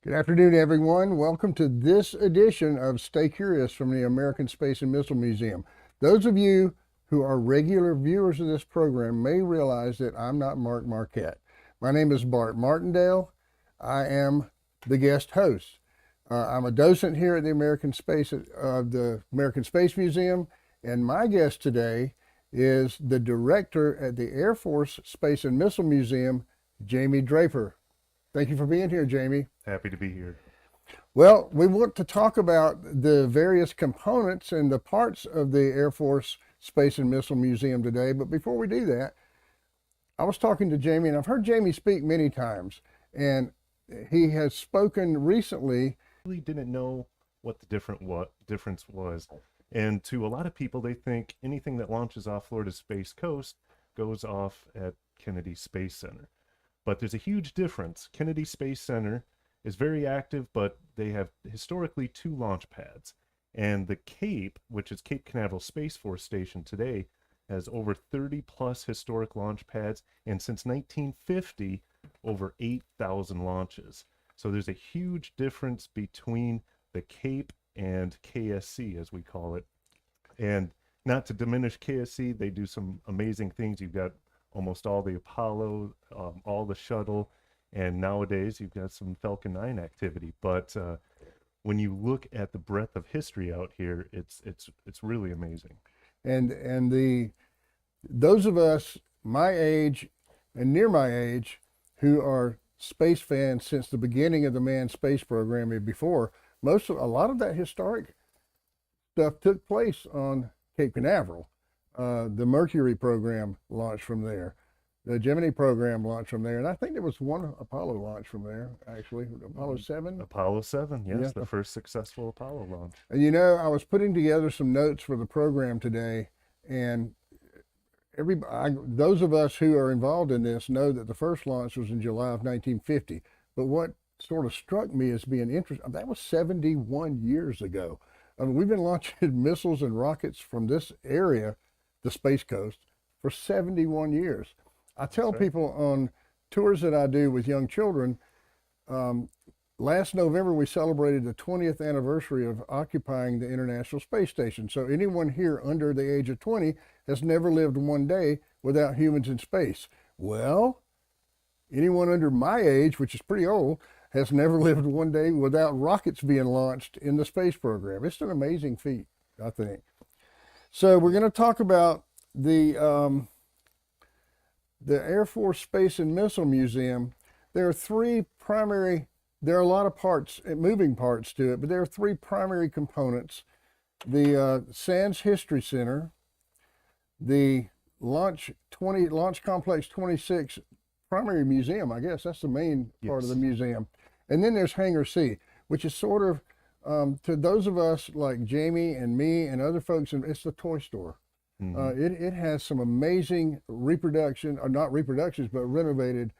Good afternoon, everyone. Welcome to this edition of Stay Curious from the American Space and Missile Museum. Those of you who are regular viewers of this program may realize that I'm not Marquette. My name is Bart Martindale. I am the guest host. I'm a docent here at the American Space Museum, and my guest today is the director at the Air Force Space and Missile Museum, Jamie Draper. Thank you for being here, Jamie. Happy to be here. Well, we want to talk about the various components and the parts of the Air Force Space and Missile Museum today. But before we do that, I was talking to Jamie, and I've heard Jamie speak many times, and he has spoken recently. Really didn't know what the difference was. And to a lot of people, they think anything that launches off Florida's Space Coast goes off at Kennedy Space Center. But there's a huge difference. Kennedy Space Center is very active, but they have historically two launch pads. And the Cape, which is Cape Canaveral Space Force Station today, has over 30 plus historic launch pads, and since 1950, over 8,000 launches. So there's a huge difference between the Cape and KSC, as we call it. And not to diminish KSC, they do some amazing things. You've got almost all the Apollo, all the shuttle, and nowadays you've got some Falcon 9 activity. But when you look at the breadth of history out here, it's really amazing. And those of us my age and near my age who are space fans since the beginning of the manned space program and before, a lot of that historic stuff took place on Cape Canaveral. The Mercury program launched from there. The Gemini program launched from there. And I think there was one Apollo launch from there, actually. Apollo 7? Apollo 7, yes, Yeah. the first successful Apollo launch. And I was putting together some notes for the program today, and those of us who are involved in this know that the first launch was in July of 1950. But what sort of struck me as being interesting, that was 71 years ago. I mean, we've been launching missiles and rockets from this area, the Space Coast, for 71 years. I tell people on tours that I do with young children, last November we celebrated the 20th anniversary of occupying the International Space Station. So anyone here under the age of 20 has never lived one day without humans in space. Well, anyone under my age, which is pretty old, has never lived one day without rockets being launched in the space program. It's an amazing feat, I think. So we're going to talk about the Air Force Space and Missile Museum. There are a lot of parts, moving parts to it, but there are three primary components. The Sands History Center, the Launch Complex 26 primary museum, I guess that's the main part of the museum. And then there's Hangar C, which is sort of, to those of us like Jamie and me and other folks, it's the toy store. It has some amazing not reproductions, but renovated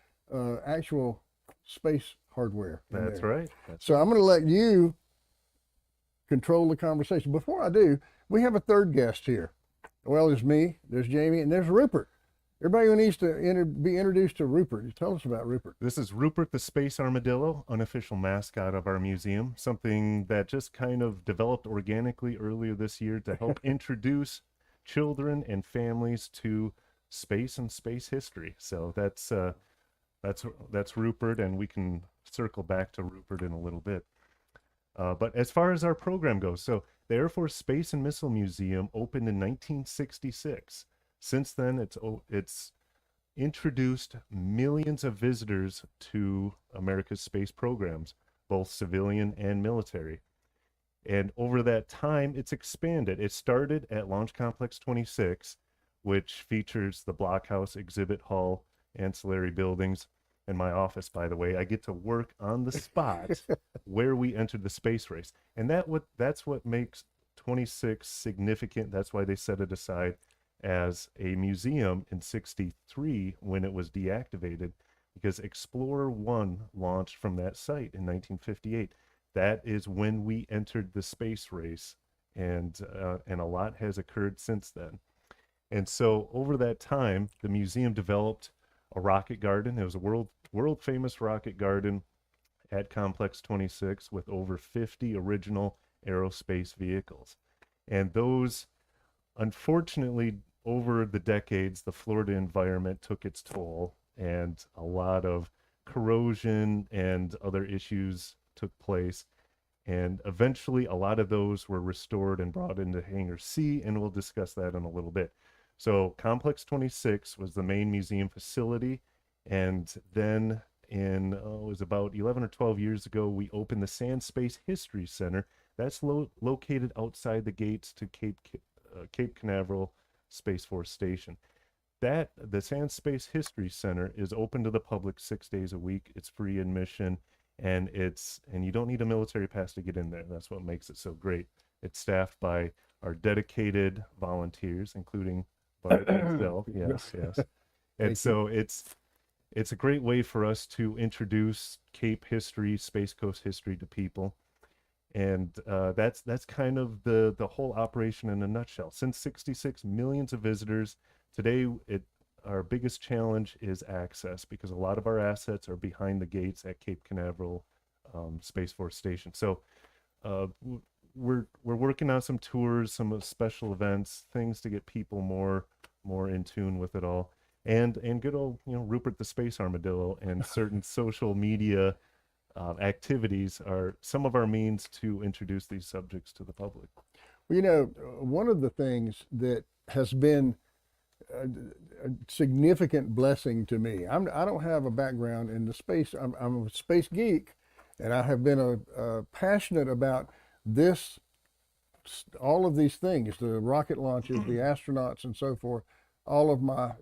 actual space hardware. That's right. So I'm going to let you control the conversation. Before I do, we have a third guest here. Well, there's me, there's Jamie, and there's Rupert. Everybody who needs to be introduced to Rupert. Tell us about Rupert. This is Rupert the Space Armadillo, unofficial mascot of our museum, something that just kind of developed organically earlier this year to help introduce children and families to space and space history. So that's Rupert, and we can circle back to Rupert in a little bit. But as far as our program goes, so the Air Force Space and Missile Museum opened in 1966. Since then, it's introduced millions of visitors to America's space programs, both civilian and military. And over that time, it's expanded. It started at Launch Complex 26, which features the blockhouse, exhibit hall, ancillary buildings, and my office, by the way. I get to work on the spot where we entered the space race. And that's what makes 26 significant. That's why they set it aside as a museum in 63 when it was deactivated, because Explorer 1 launched from that site in 1958. That is when we entered the space race, and a lot has occurred since then. And so over that time, the museum developed a rocket garden. It was a world famous rocket garden, at Complex 26 with over 50 original aerospace vehicles. And those, unfortunately, over the decades, the Florida environment took its toll, and a lot of corrosion and other issues took place. And eventually, a lot of those were restored and brought into Hangar C, and we'll discuss that in a little bit. So, Complex 26 was the main museum facility, and then it was about 11 or 12 years ago, we opened the Sand Space History Center. That's located outside the gates to Cape Canaveral Space Force Station. The Sand Space History Center is open to the public 6 days a week. It's free admission, and you don't need a military pass to get in there. That's what makes it so great. It's staffed by our dedicated volunteers, including Bart himself. Yes, yes. And so it's a great way for us to introduce Cape history, Space Coast history to people. And that's kind of the whole operation in a nutshell. Since '66, millions of visitors. Today, our biggest challenge is access, because a lot of our assets are behind the gates at Cape Canaveral Space Force Station. So we're working on some tours, some special events, things to get people more in tune with it all. And good old, Rupert the Space Armadillo and certain social media activities are some of our means to introduce these subjects to the public. Well, one of the things that has been a significant blessing to me, I don't have a background in the space. I'm a space geek, and I have been passionate about this, all of these things, the rocket launches, the astronauts, and so forth,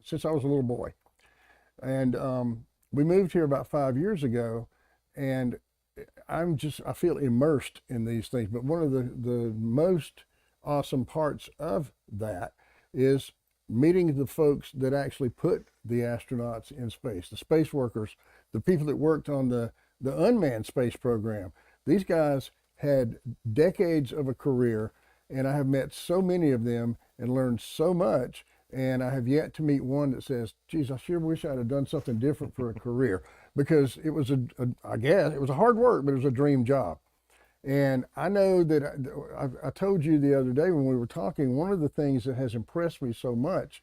since I was a little boy. And we moved here about 5 years ago, and I feel immersed in these things. But one of the most awesome parts of that is meeting the folks that actually put the astronauts in space, the space workers, the people that worked on the unmanned space program. These guys had decades of a career, and I have met so many of them and learned so much. And I have yet to meet one that says, geez, I sure wish I'd have done something different for a career, because it was I guess it was a hard work, but it was a dream job. And I know that I told you the other day when we were talking, one of the things that has impressed me so much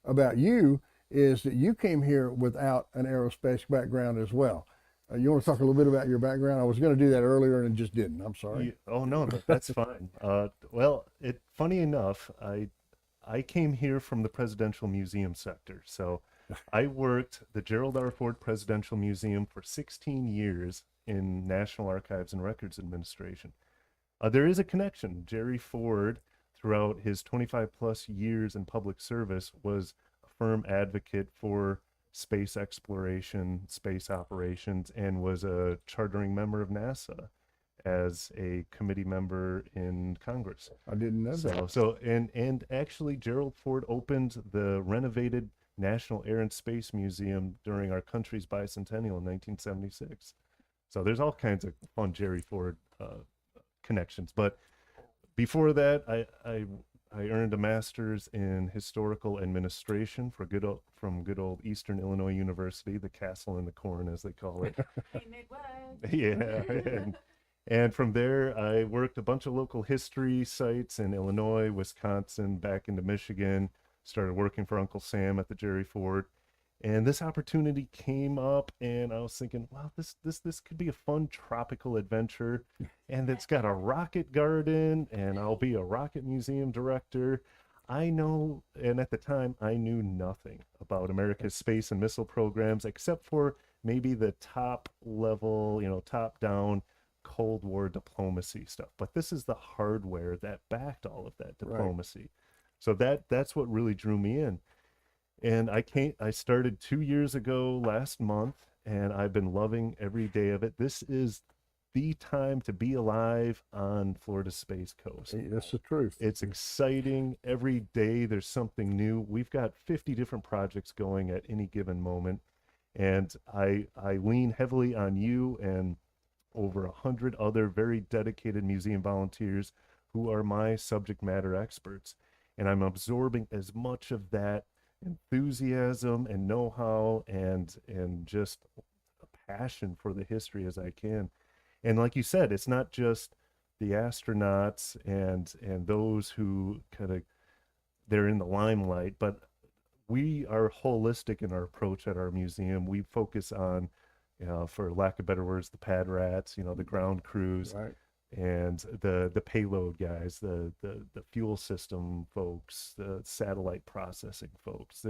about you is that you came here without an aerospace background as well. You want to talk a little bit about your background? I was going to do that earlier and just didn't. I'm sorry. Oh, no, that's fine. Well, funny enough, I came here from the Presidential Museum sector. So I worked the Gerald R. Ford Presidential Museum for 16 years in National Archives and Records Administration. There is a connection. Jerry Ford, throughout his 25 plus years in public service, was a firm advocate for space exploration, space operations, and was a chartering member of NASA as a committee member in Congress. I didn't know that. So and actually Gerald Ford opened the renovated National Air and Space Museum during our country's bicentennial in 1976. So there's all kinds of fun Jerry Ford connections. But before that, I earned a master's in historical administration from good old Eastern Illinois University, the castle in the corn, as they call it. Yeah. And from there, I worked a bunch of local history sites in Illinois, Wisconsin, back into Michigan, started working for Uncle Sam at the Jerry Ford. And this opportunity came up, and I was thinking, wow, this could be a fun tropical adventure. And it's got a rocket garden, and I'll be a rocket museum director. I know, and at the time, I knew nothing about America's space and missile programs, except for maybe the top level, top down Cold War diplomacy stuff. But this is the hardware that backed all of that diplomacy. Right. So that's what really drew me in. And I started 2 years ago last month, and I've been loving every day of it. This is the time to be alive on Florida's Space Coast. That's the truth. It's exciting. Every day there's something new. We've got 50 different projects going at any given moment. And I lean heavily on you and over 100 other very dedicated museum volunteers who are my subject matter experts. And I'm absorbing as much of that enthusiasm and know-how and just passion for the history as I can. And like you said, it's not just the astronauts and those who kind of they're in the limelight, but we are holistic in our approach at our museum. We focus on, for lack of better words, the pad rats, the ground crews, Right. and the payload guys, the fuel system folks, the satellite processing folks.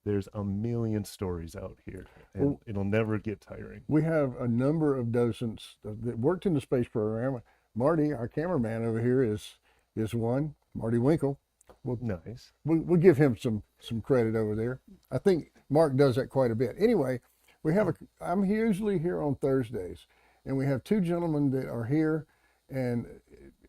There's a million stories out here, and Well, it'll never get tiring. we have a number of docents that worked in the space program. Marty, our cameraman over here, is one. Marty Winkle. Nice. We'll give him some credit over there. I think Mark does that quite a bit. Anyway, I'm usually here on Thursdays, and we have two gentlemen that are here, and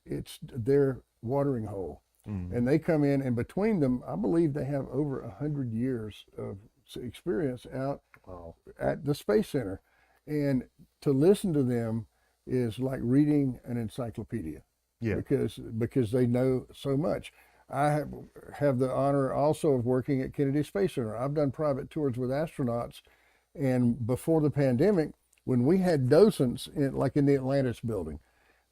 it's their watering hole. And they come in, and between them, I believe they have over 100 years of experience out at the Space Center. And to listen to them is like reading an encyclopedia. Yeah. Because they know so much. I have the honor also of working at Kennedy Space Center. I've done private tours with astronauts, and before the pandemic, when we had docents like in the Atlantis building,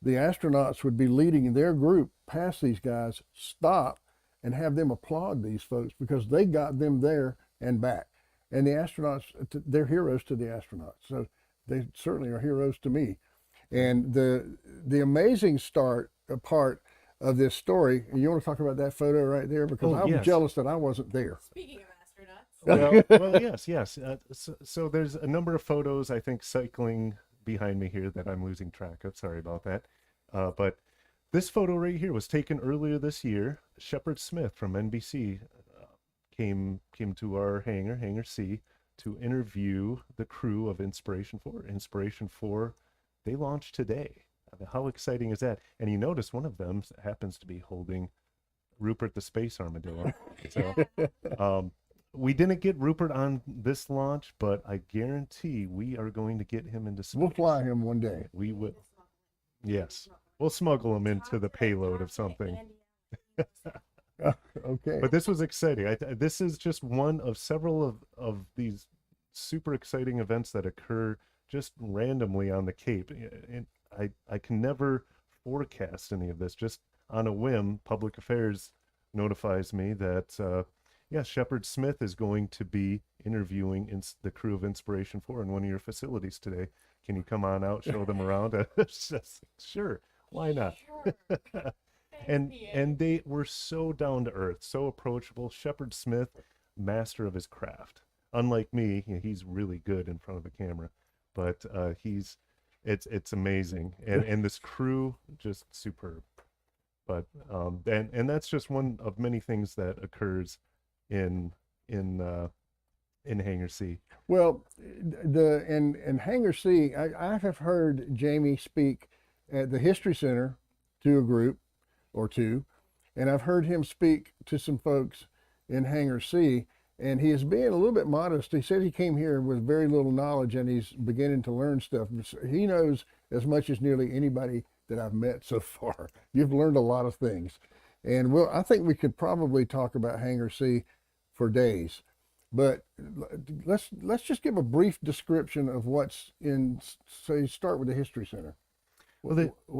the astronauts would be leading their group past these guys, stop, and have them applaud these folks because they got them there and back. And the astronauts, they're heroes to the astronauts. So they certainly are heroes to me. And the amazing part of this story, and you want to talk about that photo right there? Because I'm yes. jealous that I wasn't there. Speaking of astronauts. Well, yes. So there's a number of photos, I think, cycling behind me here that I'm losing track of. Sorry about that. But this photo right here was taken earlier this year. Shepard Smith from NBC came to our hangar C, to interview the crew of Inspiration 4. Inspiration 4, they launched today. How exciting is that? And you notice one of them happens to be holding Rupert the Space Armadillo. So we didn't get Rupert on this launch, but I guarantee we are going to get him into space. We'll fly him one day. We will. Yes. We'll smuggle him into the payload of something. Okay. But this was exciting. This is just one of several of these super exciting events that occur just randomly on the Cape. And I can never forecast any of this. Just on a whim, Public Affairs notifies me that, Shepard Smith is going to be interviewing the crew of Inspiration 4 in one of your facilities today. Can you come on out, show them around? Sure, why not? Sure. And they were so down to earth, so approachable. Shepard Smith, master of his craft. Unlike me, he's really good in front of a camera, but it's amazing. And this crew, just superb. But and that's just one of many things that occurs in Hangar C. Well, in Hangar C, I have heard Jamie speak at the History Center to a group or two, and I've heard him speak to some folks in Hangar C, and he is being a little bit modest. He said he came here with very little knowledge, and he's beginning to learn stuff. He knows as much as nearly anybody that I've met so far. You've learned a lot of things, and I think we could probably talk about Hangar C for days. But let's just give a brief description of what's in. Say, start with the History Center. What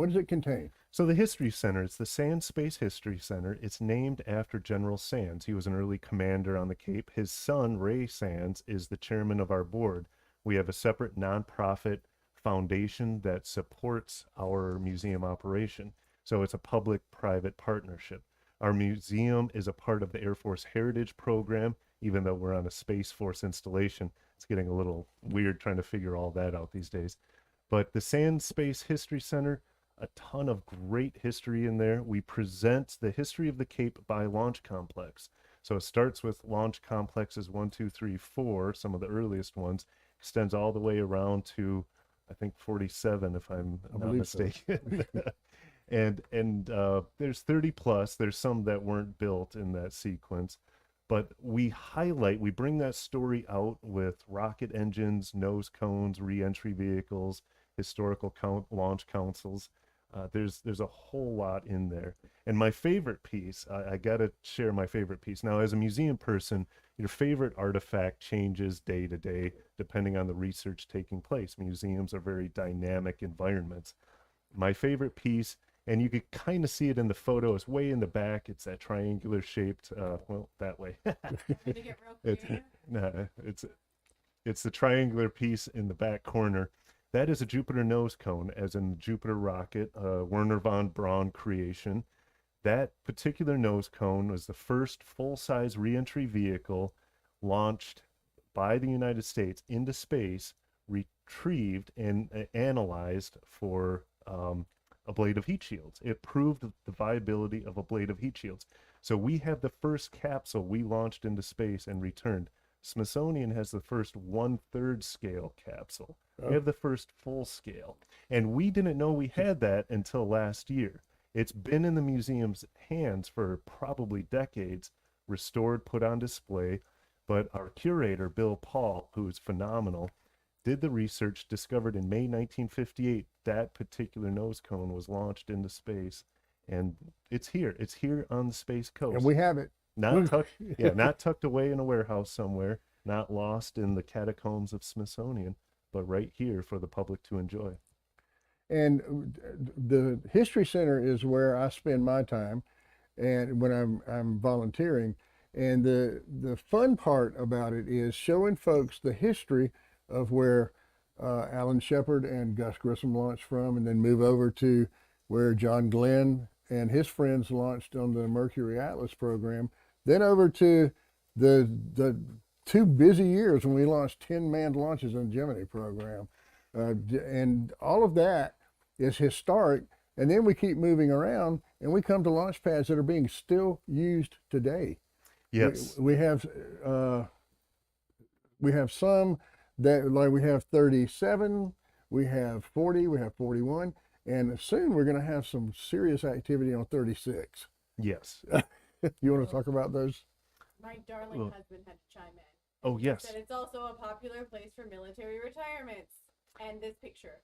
does it contain? So the History Center, it's the Sands Space History Center. It's named after General Sands. He was an early commander on the Cape. His son, Ray Sands, is the chairman of our board. We have a separate nonprofit foundation that supports our museum operation. So it's a public-private partnership. Our museum is a part of the Air Force Heritage Program, even though we're on a Space Force installation. It's getting a little weird trying to figure all that out these days. But the Sands Space History Center, a ton of great history in there. We present the history of the Cape by Launch Complex. So it starts with Launch Complexes 1, 2, 3, 4, some of the earliest ones, extends all the way around to, I think, 47, if I'm not mistaken. So. and there's 30 plus. There's some that weren't built in that sequence. But we bring that story out with rocket engines, nose cones, re-entry vehicles, historical launch councils. There's a whole lot in there. And my favorite piece, I gotta share my favorite piece. Now, as a museum person, your favorite artifact changes day to day depending on the research taking place. Museums are very dynamic environments. My favorite piece, and you could kind of see it in the photo, is way in the back. It's that triangular shaped, well, that way. I'm gonna get real It's clear. no, it's the triangular piece in the back corner. That is a Jupiter nose cone, as in the Jupiter rocket, Werner von Braun creation. That particular nose cone was the first full-size reentry vehicle launched by the United States into space, retrieved and analyzed for ablative heat shields. It proved the viability of ablative heat shields. So we have the first capsule we launched into space and returned. Smithsonian has the first 1/3 scale capsule. We have the first full scale. And we didn't know we had that until last year. It's been in the museum's hands for probably decades, restored, put on display. But our curator, Bill Paul, who is phenomenal, did the research, discovered in May 1958 that particular nose cone was launched into space. And it's here. It's here on the Space Coast. And we have it. Not tucked away in a warehouse somewhere, not lost in the catacombs of Smithsonian, but right here for the public to enjoy. And the History Center is where I spend my time, and when I'm volunteering. And the fun part about it is showing folks the history of where Alan Shepard and Gus Grissom launched from, and then move over to where John Glenn and his friends launched on the Mercury Atlas program, then over to the 2 busy years when we launched 10 manned launches on the Gemini program. And all of that is historic. And then we keep moving around and we come to launch pads that are being still used today. Yes. We have some that, like, we have 37, we have 40, we have 41, and soon we're going to have some serious activity on 36. Yes. You want to talk about those? My darling husband had to chime in. Oh, yes. He said it's also a popular place for military retirements. And this picture.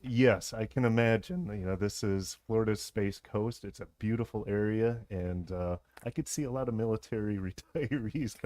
Yes, I can imagine. You know, this is Florida's Space Coast. It's a beautiful area, and I could see a lot of military retirees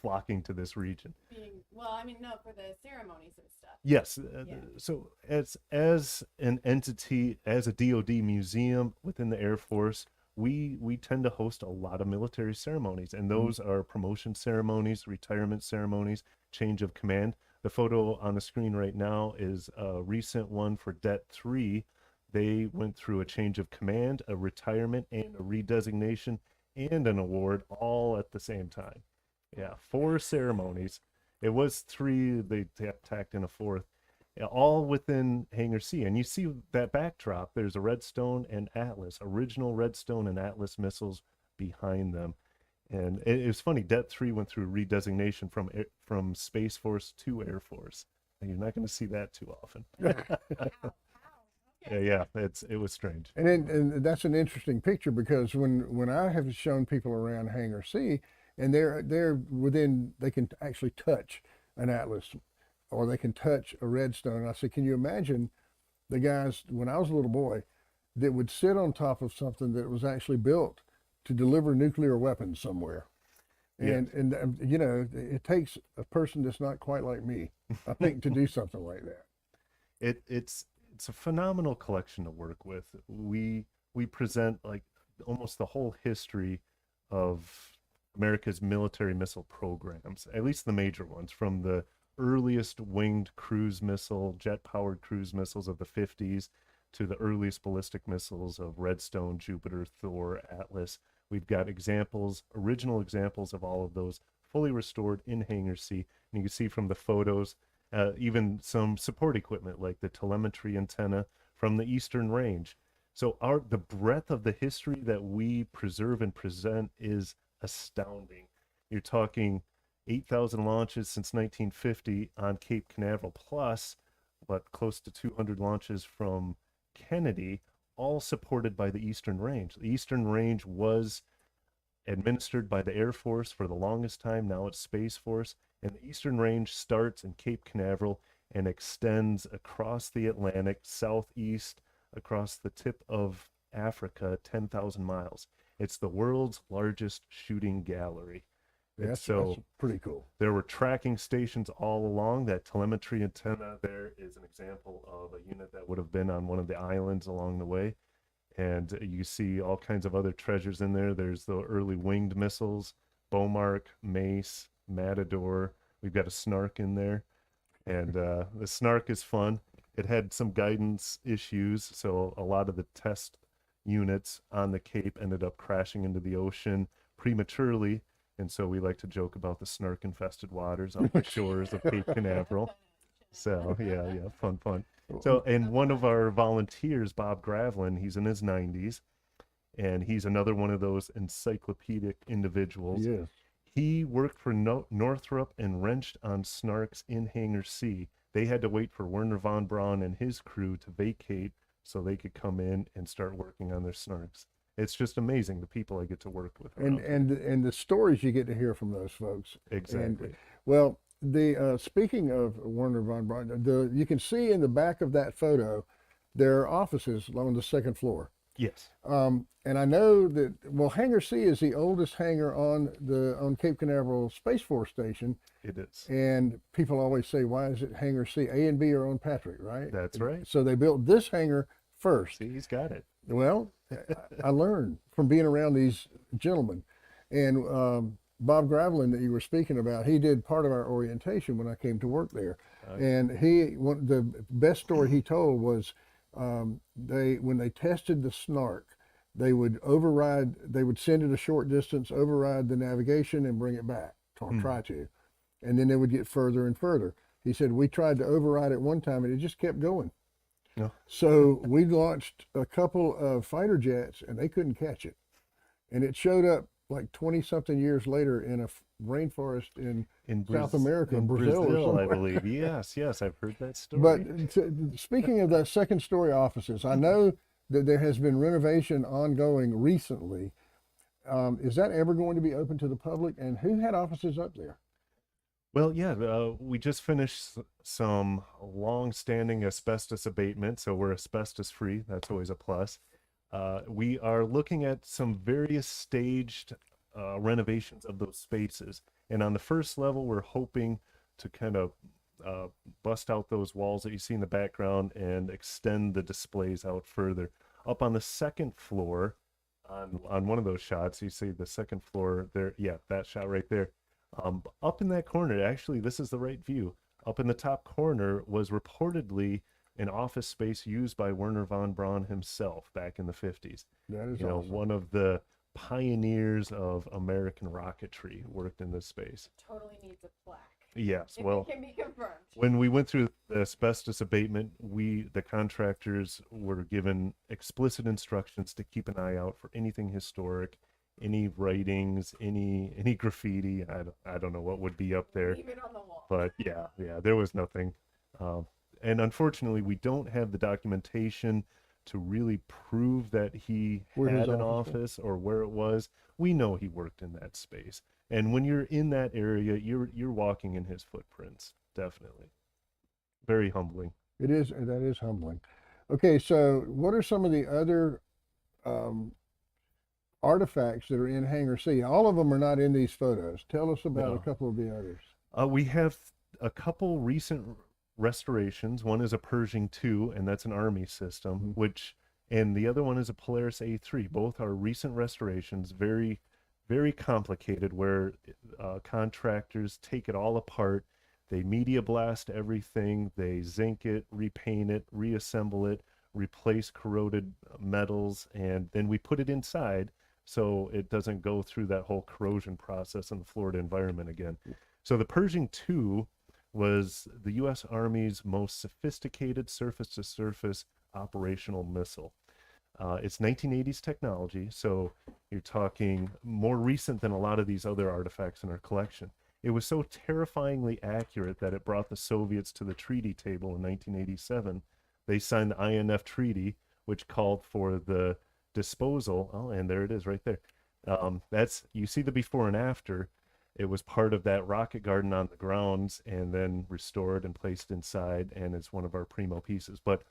flocking to this region. No, for the ceremonies and stuff. Yes. Yeah. So as an entity, as a DoD museum within the Air Force, we tend to host a lot of military ceremonies, and those are promotion ceremonies, retirement ceremonies, change of command. The photo on the screen right now is a recent one for Det 3. They went through a change of command, a retirement, and a redesignation, and an award all at the same time. Yeah, 4 ceremonies. It was 3, they tacked in a 4th, all within Hangar C. And you see that backdrop, there's a Redstone and Atlas, original Redstone and Atlas missiles behind them. And it was funny, Det 3 went through redesignation from Space Force to Air Force. And you're not going to see that too often. Yeah, it was strange. And that's an interesting picture, because when I have shown people around Hangar C, and they're within, they can actually touch an Atlas, or they can touch a Redstone. And I said, can you imagine the guys, when I was a little boy, that would sit on top of something that was actually built to deliver nuclear weapons somewhere? And Yes. and you know, it takes a person that's not quite like me, I think, to do something like that. It's a phenomenal collection to work with. We present like almost the whole history of America's military missile programs, at least the major ones, from the earliest winged cruise missile, jet-powered cruise missiles of the 50s to the earliest ballistic missiles of Redstone, Jupiter, Thor, Atlas. We've got examples, original examples of all of those fully restored in Hangar C. And you can see from the photos, even some support equipment like the telemetry antenna from the Eastern Range. So the breadth of the history that we preserve and present is astounding. You're talking 8,000 launches since 1950 on Cape Canaveral, plus close to 200 launches from Kennedy, all supported by the Eastern Range. The Eastern Range was administered by the Air Force for the longest time. Now it's Space Force. And the Eastern Range starts in Cape Canaveral and extends across the Atlantic, southeast across the tip of Africa, 10,000 miles. It's the world's largest shooting gallery. Yeah, And that's pretty cool. there were tracking stations all along. That telemetry antenna there is an example of a unit that would have been on one of the islands along the way. And you see all kinds of other treasures in there. There's the early winged missiles, Beaumark, Mace, Matador. We've got a Snark in there. And the Snark is fun. It had some guidance issues, so a lot of the test units on the Cape ended up crashing into the ocean prematurely. And so we like to joke about the snark-infested waters off the shores of Cape Canaveral. So, yeah, fun. So, and one of our volunteers, Bob Gravelin, he's in his 90s, and he's another one of those encyclopedic individuals. Yes. He worked for Northrop and wrenched on Snarks in Hangar C. They had to wait for Werner von Braun and his crew to vacate so they could come in and start working on their Snarks. It's just amazing the people I get to work with. And the stories you get to hear from those folks. Exactly. And, well, the speaking of Werner von Braun, you can see in the back of that photo, there are offices on the second floor. Yes. And I know that, well, Hangar C is the oldest hangar on Cape Canaveral Space Force Station. It is. And people always say, why is it Hangar C? A and B are on Patrick, right? That's right. So they built this hangar first. See, he's got it. Well, I learned from being around these gentlemen. And Bob Gravelin that you were speaking about, he did part of our orientation when I came to work there. And the best story he told was when they tested the Snark, they would send it a short distance, override the navigation and bring it back, or try to. And then they would get further and further. He said, we tried to override it one time and it just kept going. No. So we launched a couple of fighter jets and they couldn't catch it. And it showed up like 20-something years later in a rainforest in South America, in Brazil or somewhere. I believe. Yes, I've heard that story. But speaking of that second story offices, I know that there has been renovation ongoing recently. Is that ever going to be open to the public? And who had offices up there? Well, yeah, we just finished some long-standing asbestos abatement, so we're asbestos-free. That's always a plus. We are looking at some various staged renovations of those spaces. And on the first level, we're hoping to kind of bust out those walls that you see in the background and extend the displays out further. Up on the second floor, on one of those shots, you see the second floor there. Yeah, that shot right there. Up in that corner, actually, this is the right view. Up in the top corner was reportedly an office space used by Werner von Braun himself back in the 50s. That is awesome. awesome. One of the pioneers of American rocketry worked in this space. Totally needs a plaque. Yes, If well, it can be confirmed. when we went through the asbestos abatement, the contractors were given explicit instructions to keep an eye out for anything historic, any writings, any graffiti. I don't know what would be up there. Leave it on the wall. But yeah, there was nothing. And unfortunately, we don't have the documentation to really prove that he Where his had an office office or where it was. We know he worked in that space. And when you're in that area, you're walking in his footprints, definitely. Very humbling. That is humbling. Okay, so what are some of the other artifacts that are in Hangar C? All of them are not in these photos. Tell us about No. a couple of the others. We have a couple recent restorations. One is a Pershing II, and that's an Army system, and the other one is a Polaris A3. Both are recent restorations, very, very complicated, where contractors take it all apart. They media blast everything, they zinc it, repaint it, reassemble it, replace corroded metals, and then we put it inside so it doesn't go through that whole corrosion process in the Florida environment again. So the Pershing II was the U.S. Army's most sophisticated surface-to-surface operational missile. It's 1980s technology, so you're talking more recent than a lot of these other artifacts in our collection. It was so terrifyingly accurate that it brought the Soviets to the treaty table in 1987. They signed the INF Treaty, which called for the disposal. And there it is right there. You see the before and after. It was part of that rocket garden on the grounds and then restored and placed inside, and it's one of our primo pieces. But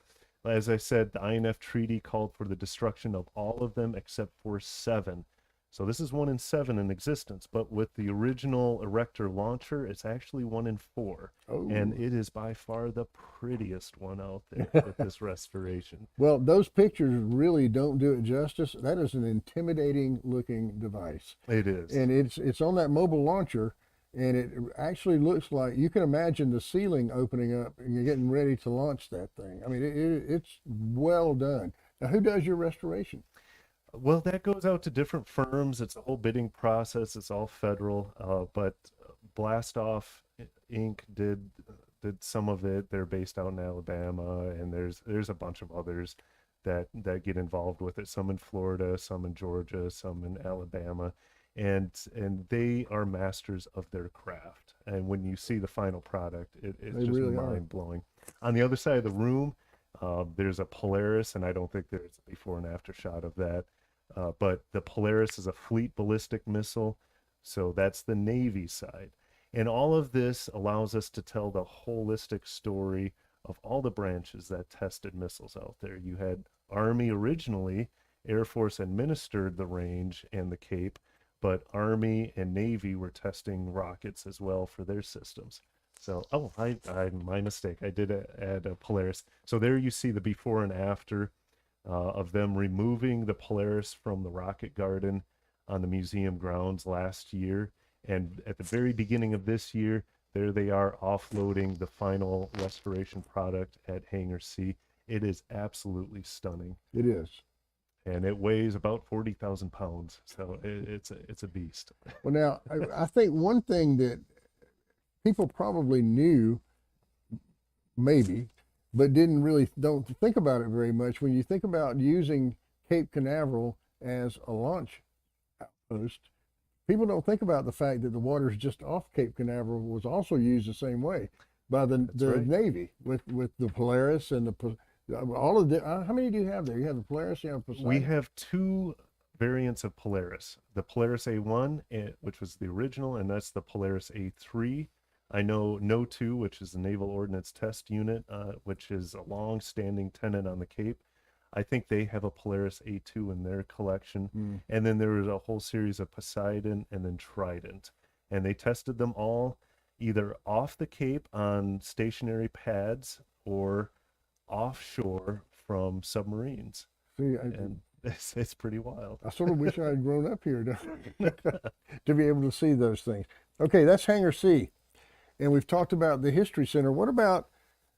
As I said, the INF Treaty called for the destruction of all of them except for 7. So this is 1 in 7 in existence, but with the original Erector launcher, it's actually 1 in 4. And Oh. it is by far the prettiest one out there with this restoration. Well, those pictures really don't do it justice. That is an intimidating looking device. It is. And it's on that mobile launcher, and it actually looks like you can imagine the ceiling opening up and you're getting ready to launch that thing. I mean, it's well done. Now, who does your restoration? Well, that goes out to different firms. It's a whole bidding process. It's all federal. But Blast Off Inc. did some of it. They're based out in Alabama, and there's a bunch of others that get involved with it. Some in Florida, some in Georgia, some in Alabama, and they are masters of their craft. And when you see the final product, it's They just really are. mind blowing. On the other side of the room, there's a Polaris, and I don't think there's a before and after shot of that. But the Polaris is a fleet ballistic missile, so that's the Navy side. And all of this allows us to tell the holistic story of all the branches that tested missiles out there. You had Army originally, Air Force administered the range and the Cape, but Army and Navy were testing rockets as well for their systems. So, my mistake. I did add a Polaris. So there you see the before and after of them removing the Polaris from the rocket garden on the museum grounds last year. And at the very beginning of this year, there they are offloading the final restoration product at Hangar C. It is absolutely stunning. It is. And it weighs about 40,000 pounds. So it's a beast. Well, now, I think one thing that people probably knew, maybe, but don't think about it very much. When you think about using Cape Canaveral as a launch outpost, people don't think about the fact that the waters just off Cape Canaveral was also used the same way by the right. Navy with the Polaris and all of the. How many do you have there? You have the Polaris, you have Poseidon. We have 2 variants of Polaris. The Polaris A1, which was the original, and that's the Polaris A3. I know No-2, which is the Naval Ordnance Test Unit, which is a long-standing tenant on the Cape. I think they have a Polaris A2 in their collection. And then there was a whole series of Poseidon and then Trident. And they tested them all either off the Cape on stationary pads or offshore from submarines. See, And it's pretty wild. I sort of wish I had grown up here to be able to see those things. Okay, that's Hangar C. And we've talked about the History Center. What about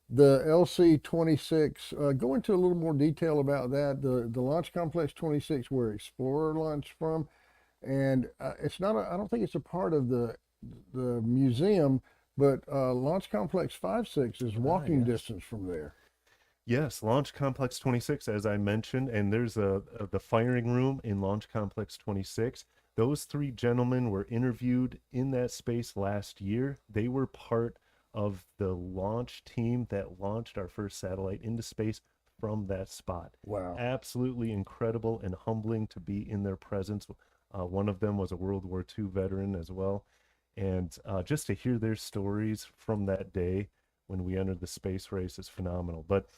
the LC-26? Go into a little more detail about that. The Launch Complex 26, where Explorer launched from. And it's not, I don't think it's a part of the museum, but Launch Complex 56 is walking distance from there. Yes, Launch Complex 26, as I mentioned, and there's the firing room in Launch Complex 26. Those 3 gentlemen were interviewed in that space last year. They were part of the launch team that launched our first satellite into space from that spot. Wow. Absolutely incredible and humbling to be in their presence. One of them was a World War II veteran as well. And just to hear their stories from that day when we entered the space race is phenomenal. But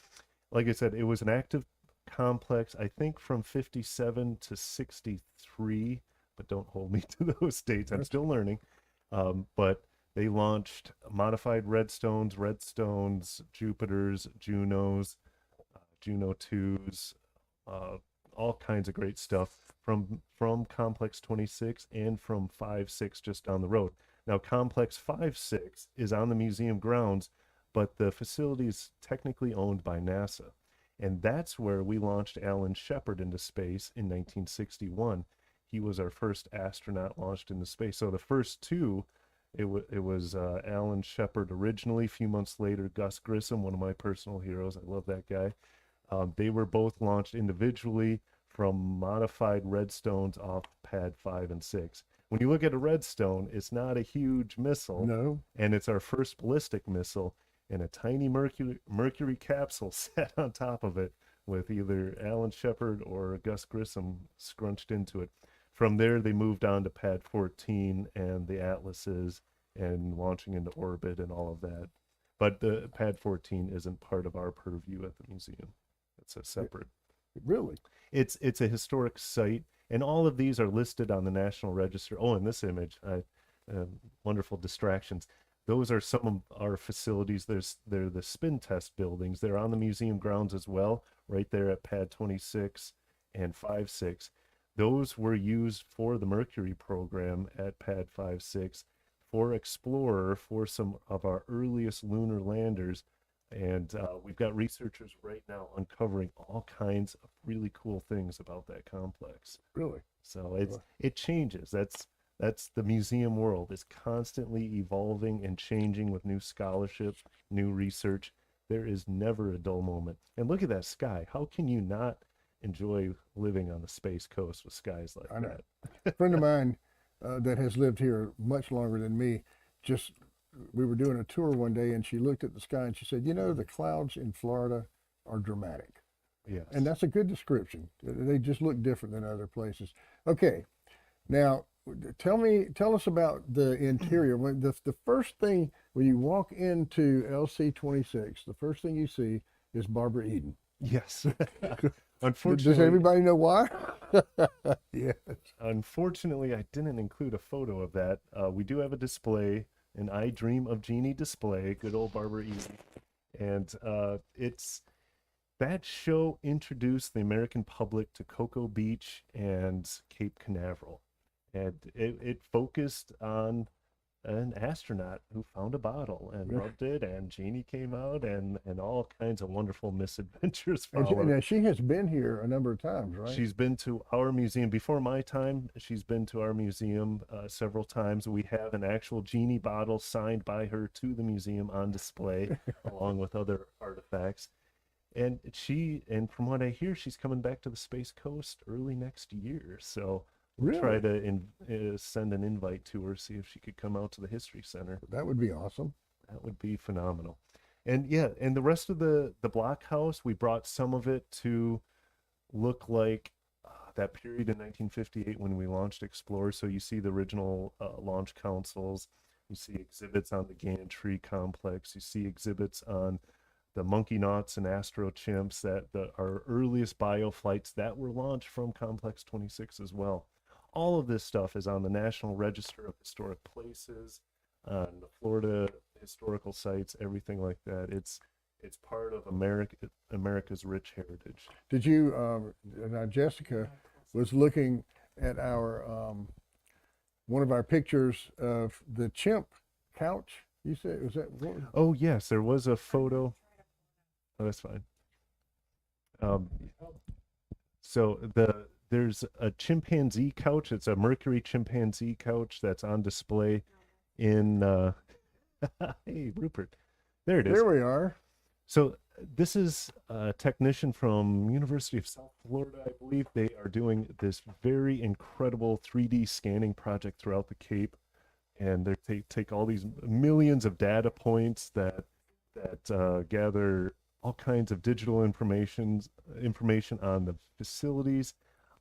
like I said, it was an active complex, I think from 57 to 63, but don't hold me to those dates. I'm still learning. But they launched modified Redstones, Jupiters, Junos, Juno 2s, all kinds of great stuff from Complex 26 and from 5-6 just down the road. Now, Complex 5-6 is on the museum grounds, but the facility is technically owned by NASA. And that's where we launched Alan Shepard into space in 1961. He was our first astronaut launched into space. So the first 2, it was Alan Shepard originally. A few months later, Gus Grissom, one of my personal heroes. I love that guy. They were both launched individually from modified Redstones off Pad 5 and 6. When you look at a Redstone, it's not a huge missile. No. And it's our first ballistic missile, and a tiny mercury capsule sat on top of it with either Alan Shepard or Gus Grissom scrunched into it. From there, they moved on to Pad 14 and the Atlases and launching into orbit and all of that. But the Pad 14 isn't part of our purview at the museum. It's a separate. Really? It's a historic site, and all of these are listed on the National Register. Oh, in this image, wonderful distractions. Those are some of our facilities. They're the spin test buildings. They're on the museum grounds as well, right there at Pad 26 and 56. Those were used for the Mercury program at Pad 56, for Explorer, for some of our earliest lunar landers. And we've got researchers right now uncovering all kinds of really cool things about that complex. Really? So Really? it changes. That's the museum world. It's constantly evolving and changing with new scholarship, new research. There is never a dull moment. And look at that sky. How can you not enjoy living on the Space Coast with skies like I know. that? A friend of mine that has lived here much longer than me, just we were doing a tour one day, and she looked at the sky and she said, the clouds in Florida are dramatic. Yes. And that's a good description. They just look different than other places. Okay, now tell us about the interior. When the first thing when you walk into LC-26, the first thing you see is Barbara Eden. Yes. Does Unfortunately, everybody know why? Yes. unfortunately, I didn't include a photo of that. We do have a display, an I Dream of Jeannie display, good old Barbara Eden. And that show introduced the American public to Cocoa Beach and Cape Canaveral. And it focused on an astronaut who found a bottle and Yeah. rubbed it, and Jeannie came out, and all kinds of wonderful misadventures And followed. she has been here a number of times, right? She's been to our museum before my time. She's been to our museum several times. We have an actual Jeannie bottle signed by her to the museum on display, along with other artifacts. And from what I hear, she's coming back to the Space Coast early next year. So we'll try Really? to send an invite to her, see if she could come out to the History Center. That would be awesome. That would be phenomenal. And yeah, and the rest of the blockhouse, we brought some of it to look like that period in 1958 when we launched Explorer. So you see the original launch consoles, you see exhibits on the gantry complex, you see exhibits on the monkey knots and astro chimps, our earliest bioflights that were launched from Complex 26 as well. All of this stuff is on the National Register of Historic Places, on the Florida historical sites, everything like that. It's part of America's rich heritage. Did you, now Jessica was looking at our, one of our pictures of the chimp couch. You said, was that? Oh yes, there was a photo. Oh, that's fine. So there's a chimpanzee couch. It's a Mercury chimpanzee couch that's on display in hey Rupert, there it is. There we are. So this is a technician from University of South Florida, I believe. They are doing this very incredible 3D scanning project throughout the Cape, and they take all these millions of data points that gather all kinds of digital information on the facilities,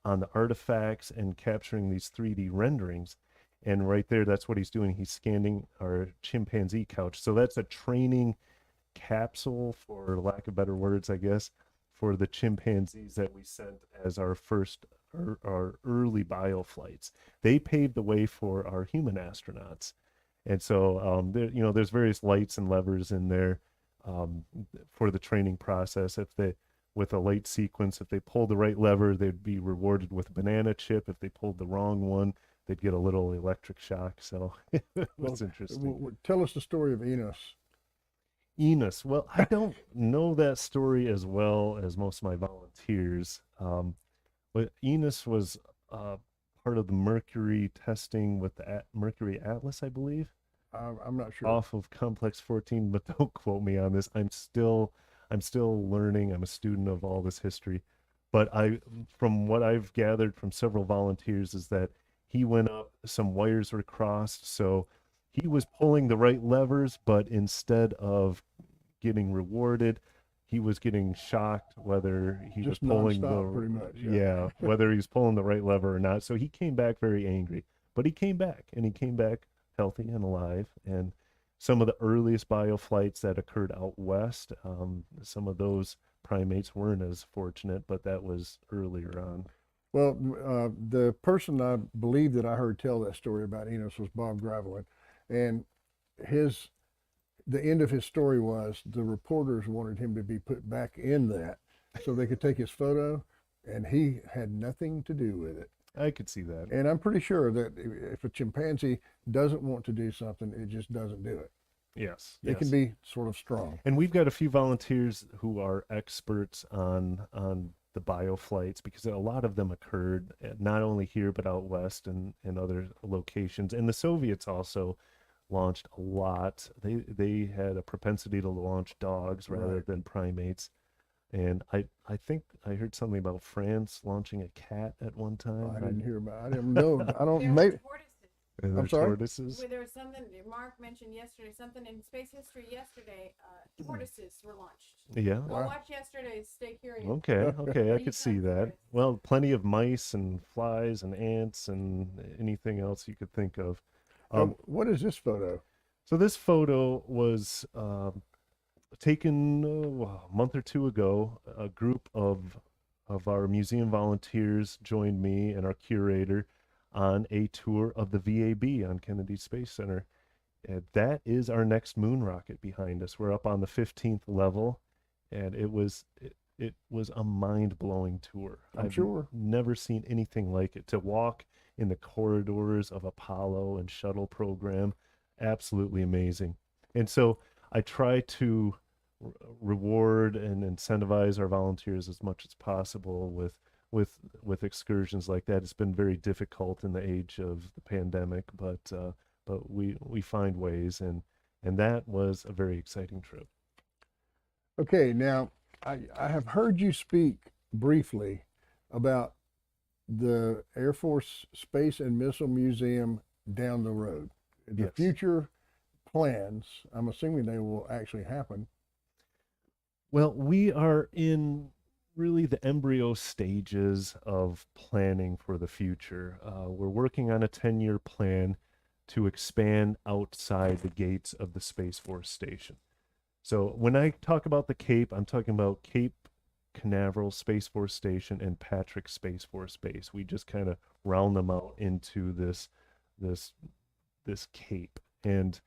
on the artifacts, and capturing these 3D renderings. And right there, that's what he's doing. He's scanning our chimpanzee couch. So that's a training capsule, for lack of better words, I guess, for the chimpanzees that we sent as our early bioflights. They paved the way for our human astronauts. And so, there's various lights and levers in there for the training process. With a light sequence, if they pulled the right lever, they'd be rewarded with a banana chip. If they pulled the wrong one, they'd get a little electric shock. So it's interesting. Tell us the story of Enos. Enos. Well, I don't know that story as well as most of my volunteers. But Enos was part of the Mercury testing with the Mercury Atlas, I believe. I'm not sure. Off of Complex 14, but don't quote me on this. I'm still learning. I'm a student of all this history. But from what I've gathered from several volunteers, is that he went up, some wires were crossed, so he was pulling the right levers, but instead of getting rewarded, he was getting shocked whether he Just was pulling nonstop, pretty much. yeah, whether he's pulling the right lever or not. So he came back very angry, but he came back, and he came back healthy and alive. And some of the earliest bioflights that occurred out west, some of those primates weren't as fortunate, but that was earlier on. Well, the person I believe that I heard tell that story about Enos was Bob Gravelin, and his the end of his story was the reporters wanted him to be put back in that so they could take his photo, and he had nothing to do with it. I could see that. And I'm pretty sure that if a chimpanzee doesn't want to do something, it just doesn't do it. Yes, It can be sort of strong. And we've got a few volunteers who are experts on the bioflights, because a lot of them occurred not only here but out west and other locations. And the Soviets also launched a lot. They had a propensity to launch dogs rather than primates. And I think I heard something about France launching a cat at one time. I didn't hear about. I didn't know. I don't. There were Maybe. tortoises. And I'm sorry? tortoises. There was something Mark mentioned yesterday, something in space history yesterday. Tortoises were launched. Yeah. Go Wow. watch yesterday's. Stay curious. Okay, I could These see are that. tortoises. Well, plenty of mice and flies and ants and anything else you could think of. What is this photo? So this photo was taken a month or two ago. A group of our museum volunteers joined me and our curator on a tour of the VAB on Kennedy Space Center. And that is our next moon rocket behind us. We're up on the 15th level, and it was a mind-blowing tour. I'm sure. Never seen anything like it. To walk in the corridors of Apollo and shuttle program, absolutely amazing. And so I try to reward and incentivize our volunteers as much as possible with excursions like that. It's been very difficult in the age of the pandemic, but we find ways, and that was a very exciting trip. Okay, now I have heard you speak briefly about the Air Force Space and Missile Museum down the road. The Yes. future plans, I'm assuming they will actually happen. Well, we are in really the embryo stages of planning for the future. We're working on a 10-year plan to expand outside the gates of the Space Force Station. So when I talk about the Cape, I'm talking about Cape Canaveral Space Force Station and Patrick Space Force Base. We just kind of round them out into this Cape. And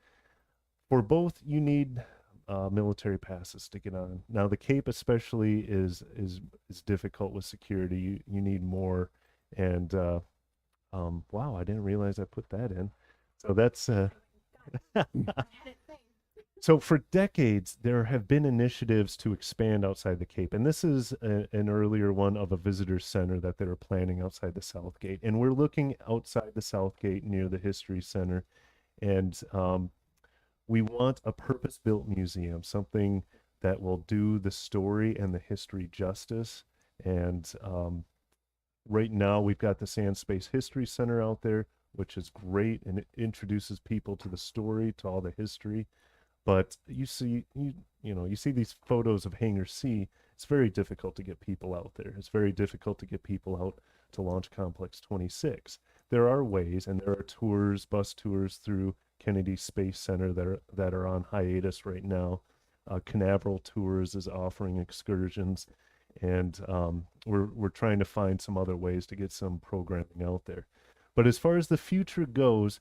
for both, you need military passes to get on. Now the Cape especially is difficult with security. You need more. And wow, I didn't realize I put that in. So that's so for decades there have been initiatives to expand outside the Cape, and this is an earlier one of a visitor center that they were planning outside the South Gate. And we're looking outside the South Gate near the History Center, and we want a purpose-built museum, something that will do the story and the history justice. And right now we've got the Sand Space History Center out there, which is great, and it introduces people to the story, to all the history. But you see these photos of Hangar C. It's very difficult to get people out there. It's very difficult to get people out to Launch Complex 26. There are ways, and there are tours, bus tours through Kennedy Space Center that are on hiatus right now. Canaveral Tours is offering excursions, and we're trying to find some other ways to get some programming out there. But as far as the future goes,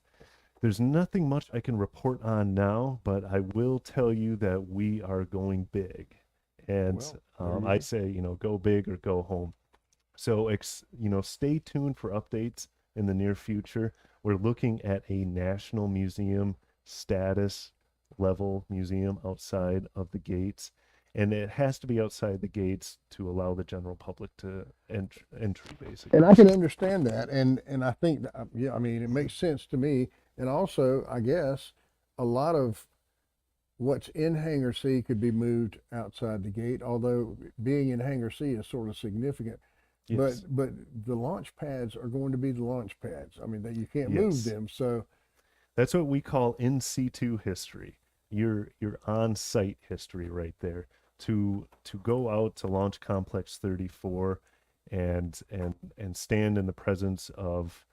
there's nothing much I can report on now, but I will tell you that we are going big. And I say, go big or go home. So, stay tuned for updates in the near future. We're looking at a national museum status level museum outside of the gates. And it has to be outside the gates to allow the general public to entry, basically. And I can understand that, and I think that, yeah, I mean, it makes sense to me. And also, I guess a lot of what's in Hangar C could be moved outside the gate, although being in Hangar C is sort of significant. Yes. But the launch pads are going to be the launch pads. I mean, you can't Yes. move them. So that's what we call in situ history. Your on-site history right there. To go out to Launch Complex 34 and stand in the presence of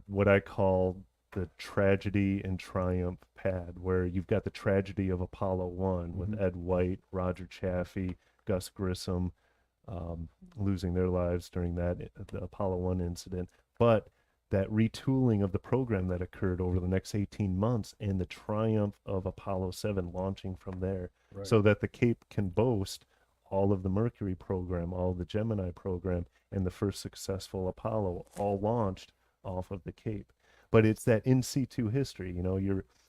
what I call the tragedy and triumph pad, where you've got the tragedy of Apollo 1 with Ed White, Roger Chaffee, Gus Grissom losing their lives during the Apollo 1 incident, but that retooling of the program that occurred over the next 18 months and the triumph of Apollo 7 launching from there, Right. so that the Cape can boast all of the Mercury program, all of the Gemini program, and the first successful Apollo all launched off of the Cape. But it's that in situ history.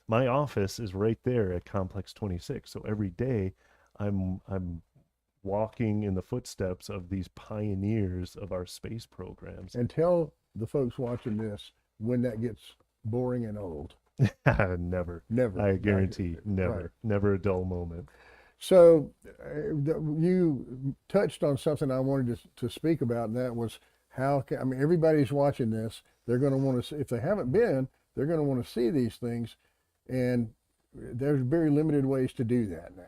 My office is right there at Complex 26. So every day I'm walking in the footsteps of these pioneers of our space programs. And tell the folks watching this when that gets boring and old. Never. Never. I guarantee, never. Right. Never a dull moment. So you touched on something I wanted to speak about, and that was everybody's watching this. They're going to want to see, if they haven't been, they're going to want to see these things, and there's very limited ways to do that now.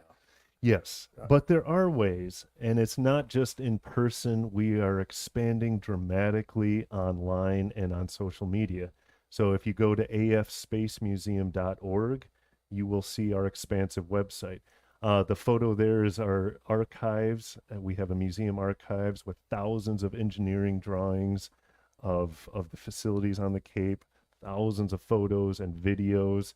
Yes, but there are ways, and it's not just in person. We are expanding dramatically online and on social media. So if you go to afspacemuseum.org, you will see our expansive website. The photo there is our archives. We have a museum archives with thousands of engineering drawings of the facilities on the Cape, thousands of photos and videos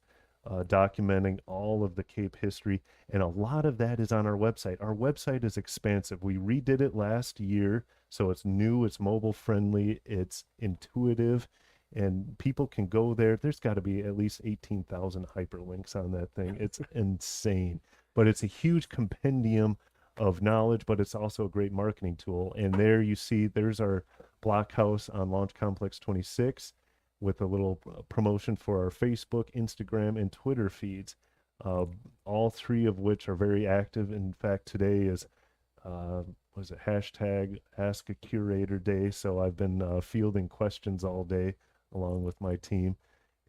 documenting all of the Cape history. And a lot of that is on our website. Our website is expansive. We redid it last year, so it's new, it's mobile friendly, it's intuitive, and people can go there. There's got to be at least 18,000 hyperlinks on that thing. It's insane. But it's a huge compendium of knowledge, but it's also a great marketing tool. And there you see, there's our blockhouse on Launch Complex 26 with a little promotion for our Facebook, Instagram, and Twitter feeds, all three of which are very active. In fact, today is, hashtag Ask a Curator Day. So I've been fielding questions all day along with my team.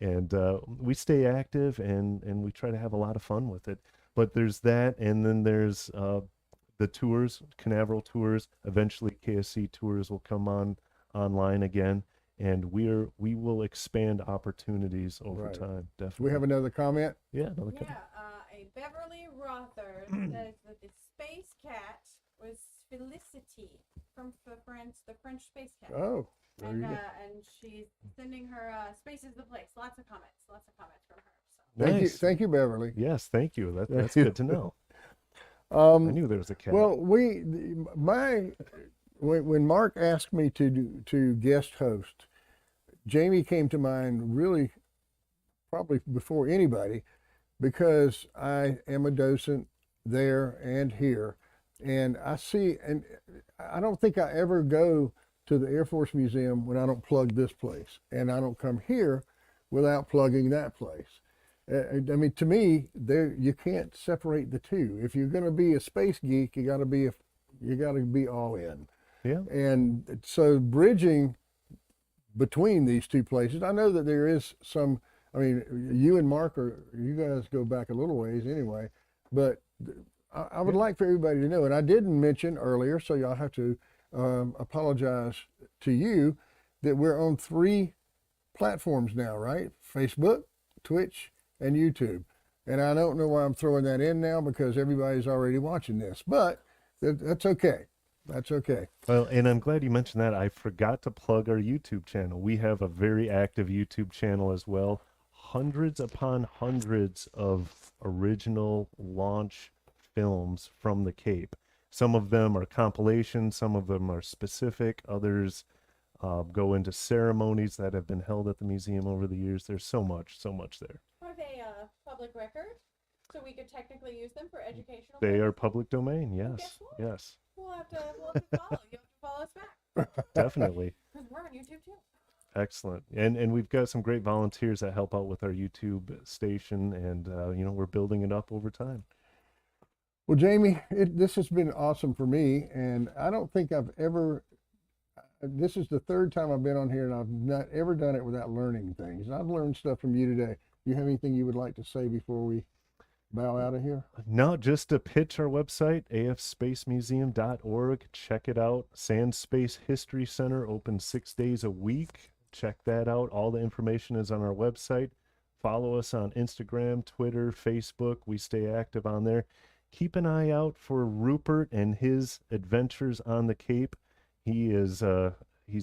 And we stay active and we try to have a lot of fun with it. But there's that, and then there's the tours, Canaveral tours. Eventually, KSC tours will come online again, and we will expand opportunities over Right. time. Do Definitely. we have another comment? Yeah, another comment. A Beverly Rother says that the space cat was Felicity from the French space cat. Oh, there you go. And she's sending her Space is the Place. Lots of comments from her. So. Thank you, Beverly. Yes, thank you. That's good to know. I knew there was a cat. Well, when Mark asked me to guest host, Jamie came to mind really probably before anybody, because I am a docent there and here, and I don't think I ever go to the Air Force Museum when I don't plug this place, and I don't come here without plugging that place. I mean, to me, you can't separate the two. If you're going to be a space geek, you got to be all in. Yeah. And so bridging between these two places, I know that there is some. I mean, you and Mark you guys go back a little ways anyway, but I would like for everybody to know, and I didn't mention earlier, so y'all have to apologize to you, that we're on 3 platforms now, right? Facebook, Twitch, and YouTube. And I don't know why I'm throwing that in now, because everybody's already watching this, but that's okay. That's okay. Well, and I'm glad you mentioned that. I forgot to plug our YouTube channel. We have a very active YouTube channel as well. Hundreds upon hundreds of original launch films from the Cape. Some of them are compilations, some of them are specific, others go into ceremonies that have been held at the museum over the years. There's so much there. Are they public record? So we could technically use them for educational They are purposes? public domain, Well, yes, guess what? yes, We'll have to follow. You have to follow us back. definitely. Because we're on YouTube too. Excellent. And we've got some great volunteers that help out with our YouTube station, and we're building it up over time. Well, Jamie, this has been awesome for me, and I don't think this is the 3rd time I've been on here, and I've not ever done it without learning things. And I've learned stuff from you today. You have anything you would like to say before we bow out of here? No, just to pitch our website, afspacemuseum.org. Check it out. Sand Space History Center open 6 days a week. Check that out. All the information is on our website. Follow us on Instagram, Twitter, Facebook. We stay active on there. keep an eye out for Rupert and his adventures on the Cape. He's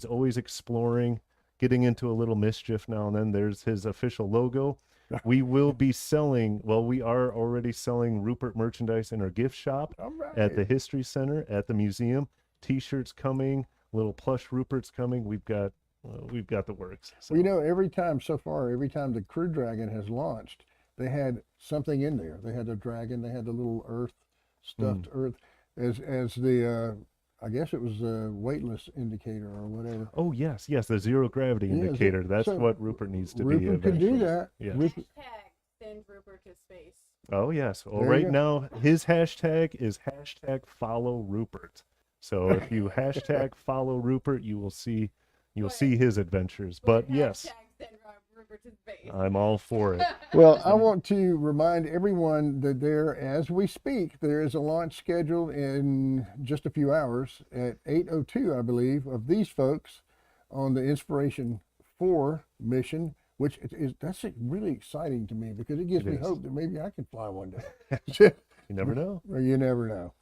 always exploring, getting into a little mischief now and then. There's his official logo. We will be selling, well, we are already selling Rupert merchandise in our gift shop All right. at the History Center at the museum. T-shirts coming, little plush Ruperts coming. We've got the works. So. Well, you know, every time the Crew Dragon has launched, they had something in there. They had the dragon, they had the little earth, stuffed earth, as the I guess it was a weightless indicator or whatever. Oh yes, the zero gravity indicator. That's so what Rupert needs to be. Rupert can do eventually. that. Yeah. Rupert, Hashtag send Rupert to space. Oh yes. Well, There you right go. now his hashtag is hashtag follow Rupert. So if you hashtag follow Rupert, you will see his adventures. But yes, Hashtag send Rupert to space. I'm all for it. Well, I want to remind everyone that as we speak, there is a launch scheduled in just a few hours at 8:02, I believe, of these folks on the Inspiration 4 mission, which that's really exciting to me because it gives me is. hope that maybe I can fly one day. You never know. Well, you never know.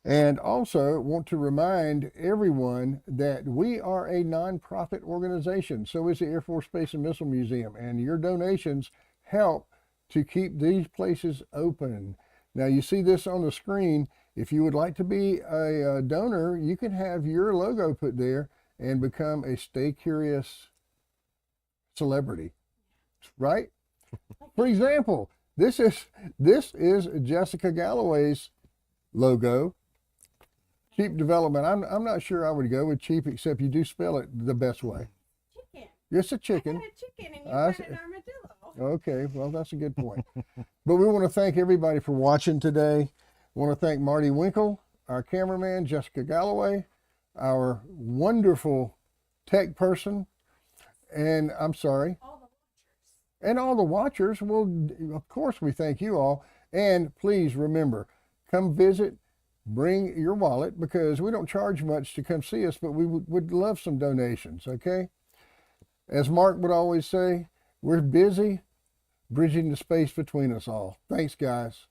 And also want to remind everyone that we are a nonprofit organization. So is the Air Force Space and Missile Museum, and your donations help to keep these places open. Now you see this on the screen. If you would like to be a donor, you can have your logo put there and become a Stay Curious celebrity, right? For example, this is Jessica Galloway's logo. Cheap development. I'm not sure I would go with cheap, except you do spell it the best way. Chicken. It's a I chicken. got a chicken and you got an armadillo. Okay, well, that's a good point. But we want to thank everybody for watching today. We want to thank Marty Winkle, our cameraman, Jessica Galloway, our wonderful tech person, and I'm sorry, All the watchers. and all the watchers. Well, of course, we thank you all. And please remember, come visit. Bring your wallet because we don't charge much to come see us, but we would love some donations, okay? As Mark would always say, we're busy bridging the space between us all. Thanks, guys.